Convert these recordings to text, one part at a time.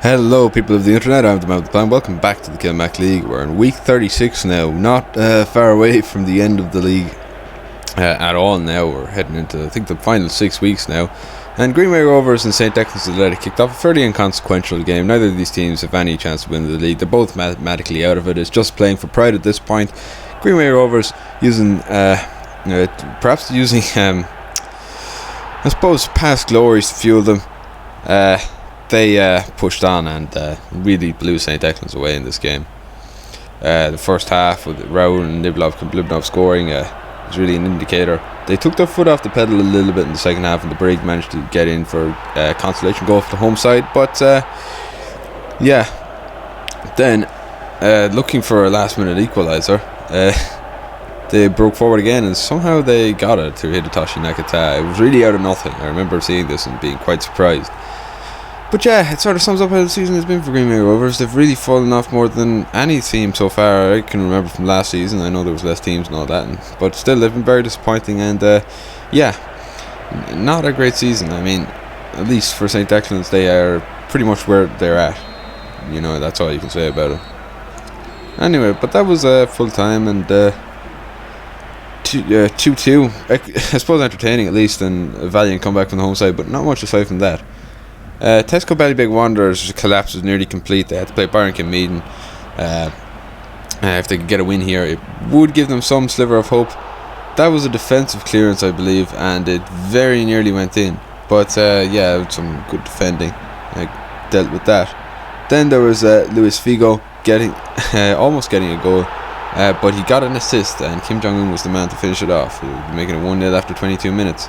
Hello people of the internet, I'm the man with the plan. Welcome back to the Kilmac League. We're in week 36 now, not far away from the end of the league at all now. We're heading into, I think, the final 6 weeks now. And Greenway Rovers and St. Declan's Athletic kicked off a fairly inconsequential game. Neither of these teams have any chance to win the league. They're both mathematically out of it. It's just playing for pride at this point. Greenway Rovers using, perhaps using, I suppose, past glories to fuel them. They pushed on and really blew St. Declan's away in this game. The first half with Raoul and Blibnov scoring was really an indicator. They took their foot off the pedal a little bit in the second half, and the break managed to get in for a consolation goal for the home side. But then looking for a last minute equaliser, they broke forward again and somehow they got it through Hidetoshi Nakata. It was really out of nothing. I remember seeing this and being quite surprised. But yeah, it sort of sums up how the season has been for Greenway Rovers. They've really fallen off more than any team so far I can remember from last season. I know there was less teams and all that, but still they've been very disappointing. And not a great season. I mean, at least for St. Declan's, they are pretty much where they're at. You know, that's all you can say about it. Anyway, but that was full time and 2-2. I suppose entertaining at least, and a valiant comeback from the home side, but not much aside from that. Tesco Ballybeg Wanderers' collapse was nearly complete. They had to play Byron Kilmeaden. If they could get a win here, it would give them some sliver of hope. That was a defensive clearance, I believe, and it very nearly went in. But some good defending dealt with that. Then there was Luis Figo almost getting a goal, but he got an assist, and Kim Jong-un was the man to finish it off, making it 1-0 after 22 minutes.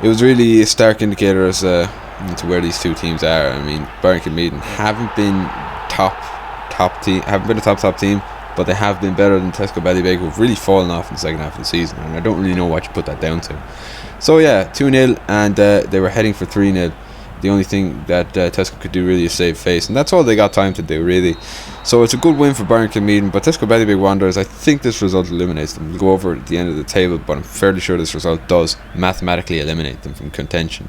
It was really a stark indicator as to where these two teams are. I mean, Byron Kilmeaden haven't been top team, haven't been a top team, but they have been better than Tesco Ballybeg, who've really fallen off in the second half of the season, and I don't really know what you put that down to. So yeah, 2-0, and they were heading for 3-0. The only thing that Tesco could do really is save face, and that's all they got time to do really. So it's a good win for Byron Kilmeaden, but Tesco Ballybeg Wanderers, I think this result eliminates them. We'll go over at the end of the table, but I'm fairly sure this result does mathematically eliminate them from contention.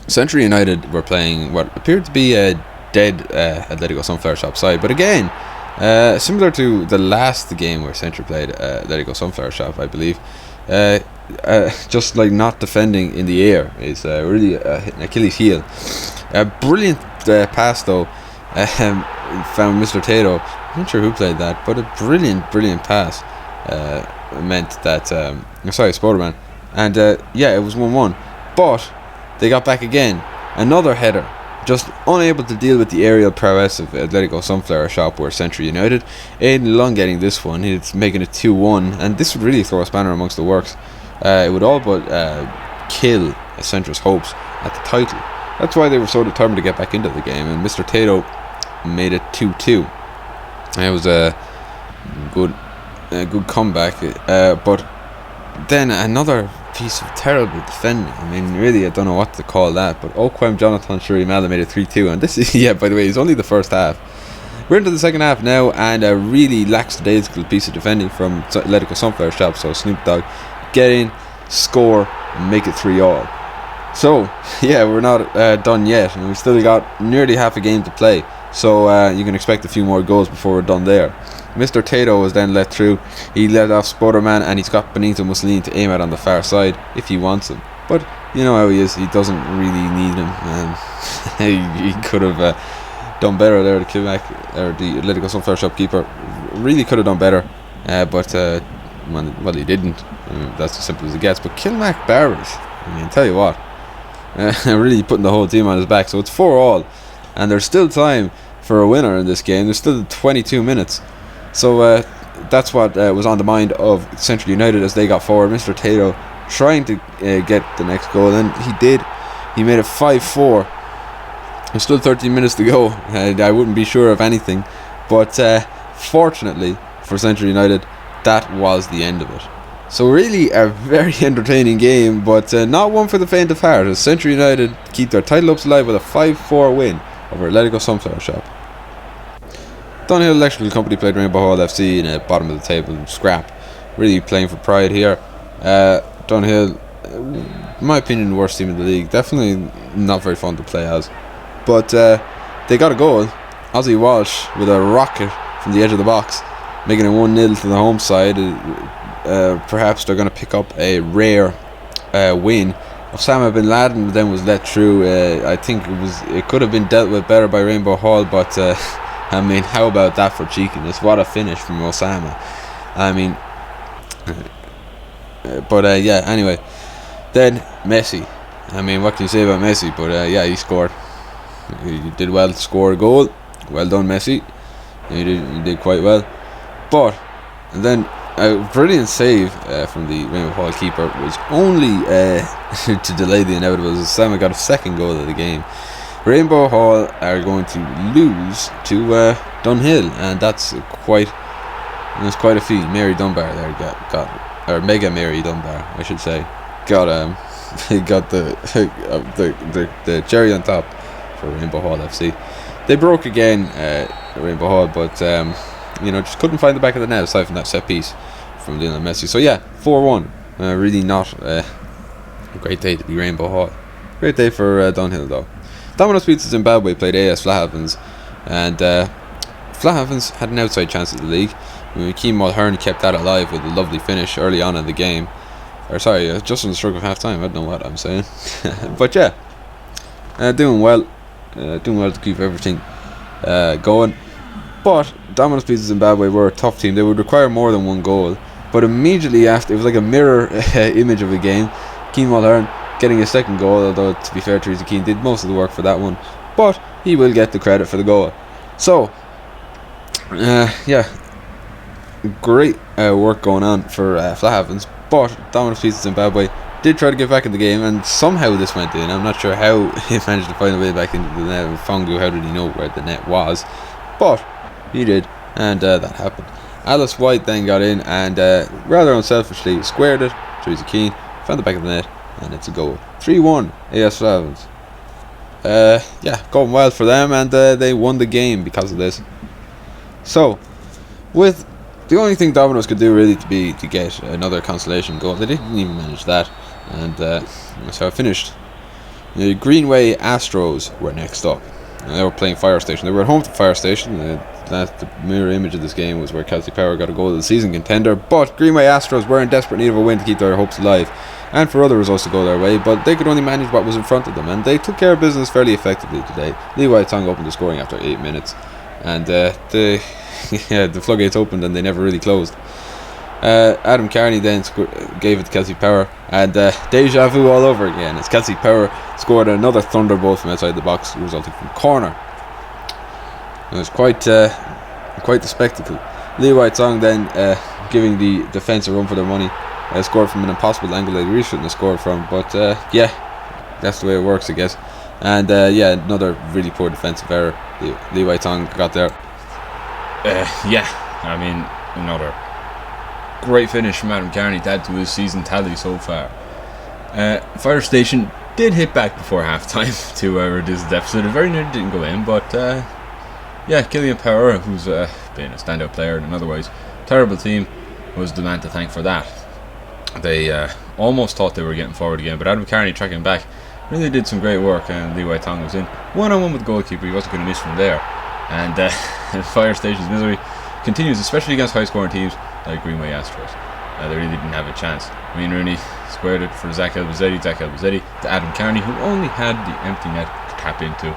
Century United were playing what appeared to be a dead Atletico Sunflower Shop side, but again, similar to the last game where Century played Atletico Sunflower Shop, I believe, just like not defending in the air is really an Achilles heel. A brilliant pass though found Mr. Tato. I'm not sure who played that, but a brilliant pass meant that Spoderman, and it was 1-1, but they got back again. Another header. Just unable to deal with the aerial prowess of Atletico Sunflower Shop where Century United. Aidan Long getting this one. It's making it 2-1. And this would really throw a spanner amongst the works. It would all but kill Centra's hopes at the title. That's why they were so determined to get back into the game. And Mr. Tato made it 2-2. It was a good comeback. But then another piece of terrible defending. I mean, really, I don't know what to call that, but Okwem Jonathan Shurimala made it 3-2, and this is, by the way, it's only the first half. We're into the second half now, and a really lackadaisical piece of defending from Atletico Sunflower Shop, so Snoop Dogg get in, score, and make it 3-3. So, we're not done yet, and we've still got nearly half a game to play, so you can expect a few more goals before we're done there. Mr. Tato was then let through. He let off Spoderman, and he's got Benito Mussolini to aim at on the far side if he wants him. But you know how he is. He doesn't really need him. He could have done better there. The Kilmac, or the Atletico Sunflower Shop keeper, really could have done better. But he didn't. That's as simple as it gets. But Kilmac Barras, I tell you what, really putting the whole team on his back. So it's 4-4, and there's still time for a winner in this game. There's still 22 minutes. So that's what was on the mind of Central United as they got forward. Mr. Tato trying to get the next goal, and he did. He made it 5-4. There's still 13 minutes to go. I wouldn't be sure of anything, but fortunately for Central United, that was the end of it. So really a very entertaining game, but not one for the faint of heart, as Central United keep their title hopes alive with a 5-4 win over Atletico Sunflower Shop. Dunhill Electrical Company played Rainbow Hall FC in a bottom of the table scrap. Really playing for pride here. Dunhill, in my opinion, the worst team in the league. Definitely not very fun to play as. But they got a goal. Ozzy Walsh with a rocket from the edge of the box, making it 1-0 to the home side. Perhaps they're going to pick up a rare win. Osama bin Laden then was let through. I think it could have been dealt with better by Rainbow Hall, but I mean, how about that for cheekiness? What a finish from Osama. I mean, yeah, anyway. Then Messi. I mean, what can you say about Messi? But yeah, he scored. He did well to score a goal. Well done, Messi. He did quite well. But, and then a brilliant save from the Rainbow Hall keeper was only to delay the inevitable. Osama got a second goal of the game. Rainbow Hall are going to lose to Dunhill, and that's quite a feat. Mary Dunbar there got or Mega Mary Dunbar, I should say, got the cherry on top for Rainbow Hall FC. They broke again, Rainbow Hall, but just couldn't find the back of the net aside from that set piece from Lionel Messi. So yeah, 4-1. Really not a great day to be Rainbow Hall. Great day for Dunhill though. Domino's Pizza Zimbabwe played AS Flahavens, and Flahavens had an outside chance at the league. Keane Mulhern kept that alive with a lovely finish early on in the game. Or sorry, just on the stroke of half time. I don't know what I'm saying. But yeah, doing well to keep everything going. But Domino's Pizza Zimbabwe were a tough team. They would require more than one goal. But immediately after, it was like a mirror image of a game. Keane Mulhern getting his second goal, although to be fair, Teresa Keane did most of the work for that one. But he will get the credit for the goal. So, yeah, great work going on for Flahavens. But Domino's Pizza Zimbabwe did try to get back in the game, and somehow this went in. I'm not sure how he managed to find a way back into the net. Fongu, how did he know where the net was? But he did, and that happened. Alice White then got in and rather unselfishly squared it. Teresa Keane found the back of the net, and it's a goal. 3-1 AS Flahavens. Yeah, going well for them, and they won the game because of this. So, with the only thing Domino's could do really to get another consolation goal, they didn't even manage that, and that's how it finished. The Greenway Astros were next up. They were playing Fire Station. They were at home to Fire Station. The mirror image of this game was where Kelsey Power got a goal of the season contender. But Greenway Astros were in desperate need of a win to keep their hopes alive, and for other results to go their way. But they could only manage what was in front of them, and they took care of business fairly effectively today. Lee White Tong opened the scoring after 8 minutes, and the floodgates opened and they never really closed. Adam Carney then gave it to Kelsey Power, and deja vu all over again as Kelsey Power scored another thunderbolt from outside the box, resulting from corner. It was quite the spectacle. Lee White Song then giving the defence a run for their money, scored from an impossible angle they really shouldn't have scored from, but yeah, that's the way it works, I guess. And yeah, another really poor defensive error. Lee White Song got there. Yeah, I mean, another great finish from Adam Carney to add to his season tally so far. Fire Station did hit back before half time to reduce the deficit. It very nearly didn't go in, but yeah, Killian Power, who's been a standout player in an otherwise terrible team, was the man to thank for that. They almost thought they were getting forward again, but Adam Carney tracking back really did some great work, and Lee White Tong was in one-on-one with the goalkeeper. He wasn't going to miss from there. And Fire Station's misery continues, especially against high-scoring teams like Greenway Astros. They really didn't have a chance. Wayne Rooney squared it for Zach Elbazetti to Adam Carney, who only had the empty net to tap into,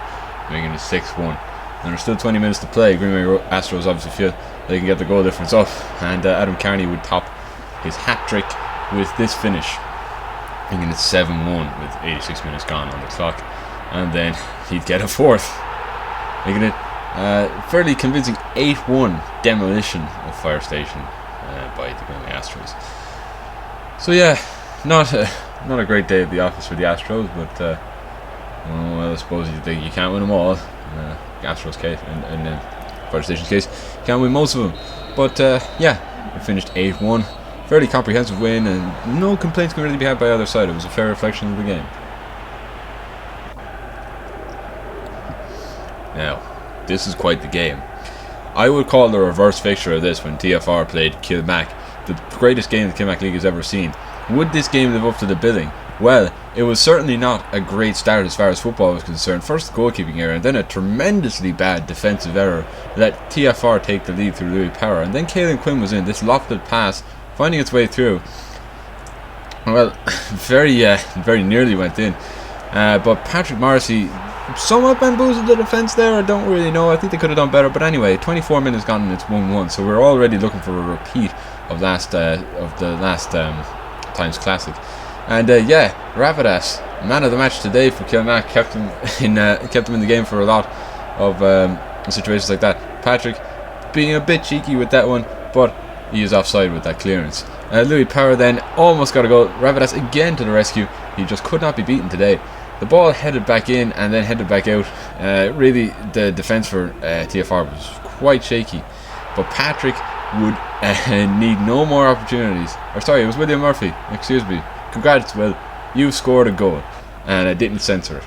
making it 6-1. And there's still 20 minutes to play. Greenway Astros obviously feel they can get the goal difference up, and Adam Carney would top his hat-trick with this finish, making it 7-1 with 86 minutes gone on the clock, and then he'd get a fourth, making it fairly convincing 8-1 demolition of Fire Station by the Greenway Astros. So yeah, not a great day at the office for the Astros, but well, I suppose you think you can't win them all. Astros case and Fire Station's case, you can't win most of them. But yeah, it finished 8-1, fairly comprehensive win, and no complaints can really be had by either side. It was a fair reflection of the game. Now, this is quite the game. I would call the reverse fixture of this when TFR played Kilmac, the greatest game the Kilmac League has ever seen. Would this game live up to the billing? Well, it was certainly not a great start as far as football was concerned. First goalkeeping error, and then a tremendously bad defensive error let TFR take the lead through Louis Power. And then Caelan Quinn was in, this lofted pass, finding its way through. Well, very nearly went in. But Patrick Morrissey somewhat bamboozled the defence there. I don't really know. I think they could have done better. But anyway, 24 minutes gone and it's 1-1. So we're already looking for a repeat of the last times classic. And Ravadas, man of the match today for Kilmac, kept them in the game for a lot of situations like that. Patrick being a bit cheeky with that one, but he is offside with that clearance. Louis Power then almost got a goal. Ravadas again to the rescue. He just could not be beaten today. The ball headed back in and then headed back out. Really, the defence for TFR was quite shaky. But Patrick would need no more opportunities. Or sorry, it was William Murphy. Excuse me. Congrats, Will. You scored a goal. And I didn't censor it.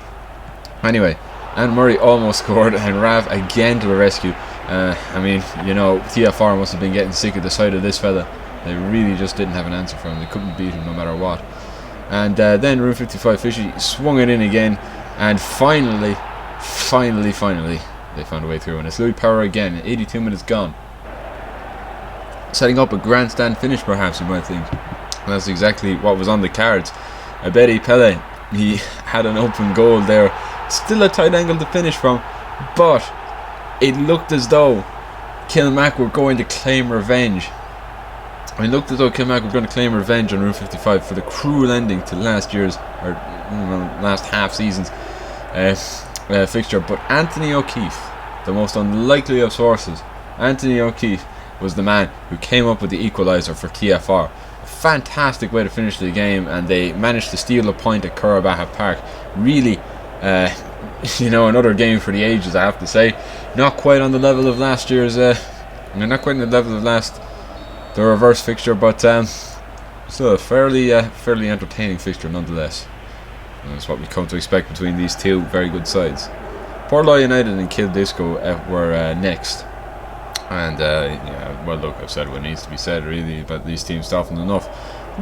Anyway, and Murray almost scored. And Rav again to the rescue. TFR must have been getting sick of the sight of this fella. They really just didn't have an answer for him. They couldn't beat him no matter what. And then Room 55 Fishy swung it in again. And finally, they found a way through. And it's Louis Power again. 82 minutes gone. Setting up a grandstand finish, perhaps, you might think. And that's exactly what was on the cards. Abedi Pele, he had an open goal there. Still a tight angle to finish from. But it looked as though Kilmac were going to claim revenge. It looked as though Kilmac were going to claim revenge on Route 55 for the cruel ending to last half season's fixture. But Anthony O'Keefe, the most unlikely of sources, Anthony O'Keefe was the man who came up with the equaliser for TFR. A fantastic way to finish the game, and they managed to steal a point at Curabaha Park. Really, another game for the ages, I have to say. Not quite on the level of last year's. Not quite on the level of the reverse fixture, but still a fairly entertaining fixture nonetheless. And that's what we come to expect between these two very good sides. Portlaw United and Kildisco were next. And look, I've said what needs to be said really about these teams often enough.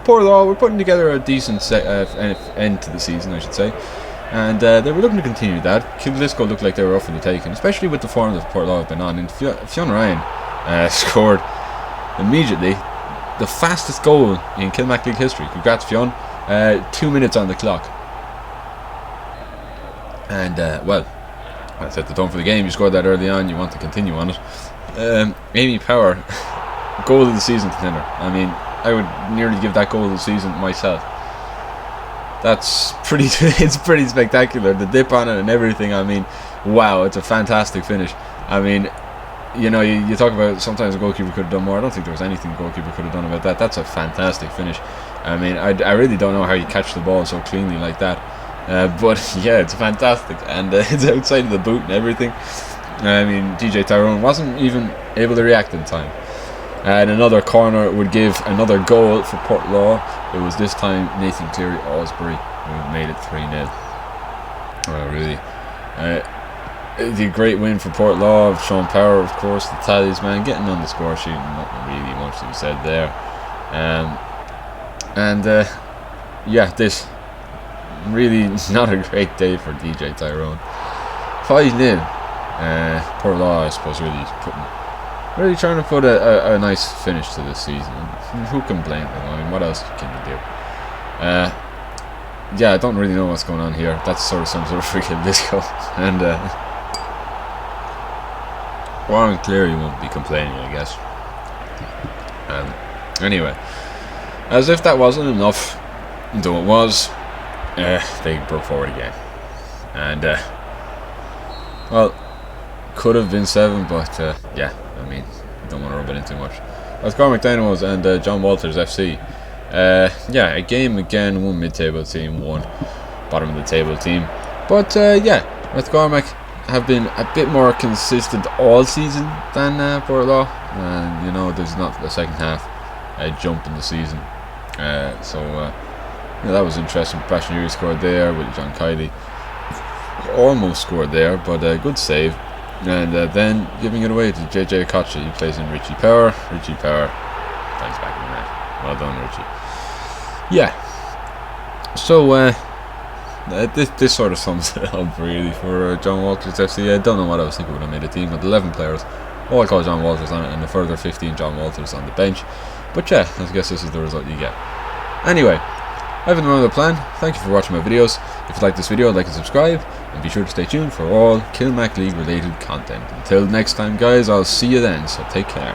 Portlaw were putting together a decent end to the season, I should say. And they were looking to continue that. Kildisco looked like they were roughly taken, especially with the form that Portlaw have been on. And Fionn Ryan scored immediately the fastest goal in Kilmac League history. Congrats, Fionn. 2 minutes on the clock. And that's at the tone for the game. You scored that early on, you want to continue on it. Amy Power, goal of the season contender. I mean, I would nearly give that goal of the season myself. That's it's pretty spectacular. The dip on it and everything. I mean, wow, it's a fantastic finish. I mean, you talk about sometimes a goalkeeper could have done more. I don't think there was anything the goalkeeper could have done about that. That's a fantastic finish. I mean, I really don't know how you catch the ball so cleanly like that. But yeah, it's fantastic, and it's outside of the boot and everything. I mean, DJ Tyrone wasn't even able to react in time. And another corner would give another goal for Portlaw. It was this time Nathan Cleary Osbury who made it 3-0. Really. The great win for Portlaw. Sean Power, of course, the talisman, getting on the score sheet. Not really much to be said there. This really not a great day for DJ Tyrone. 5-0. Portlaw, I suppose, really trying to put a nice finish to this season. Who can blame them? I mean, what else can you do? I don't really know what's going on here. That's sort of some sort of freaking disco. And Warren Cleary won't be complaining, I guess. Anyway, as if that wasn't enough, though it was, they broke forward again. And could have been 7, but I mean, don't want to rub it in too much. That's Cormac Dynamos and John Walters FC. A game again, one mid-table team, one bottom of the table team. But North Cormac have been a bit more consistent all season than Portlaw. And there's not the second half jump in the season. That was interesting. Passionary scored there with John Kiley. Almost scored there, but a good save. And then giving it away to JJ Kocha. He plays in Richie Power. Richie Power bangs back in the net. Well done, Richie. So, this sort of sums it up really for John Walters FC. I don't know what I was thinking when I made a team with 11 players. All I call John Walters on it, and a further 15 John Walters on the bench. But yeah, I guess this is the result you get. Anyway, I have another plan. Thank you for watching my videos. If you like this video, like and subscribe, and be sure to stay tuned for all Kilmac League related content. Until next time guys, I'll see you then, so take care.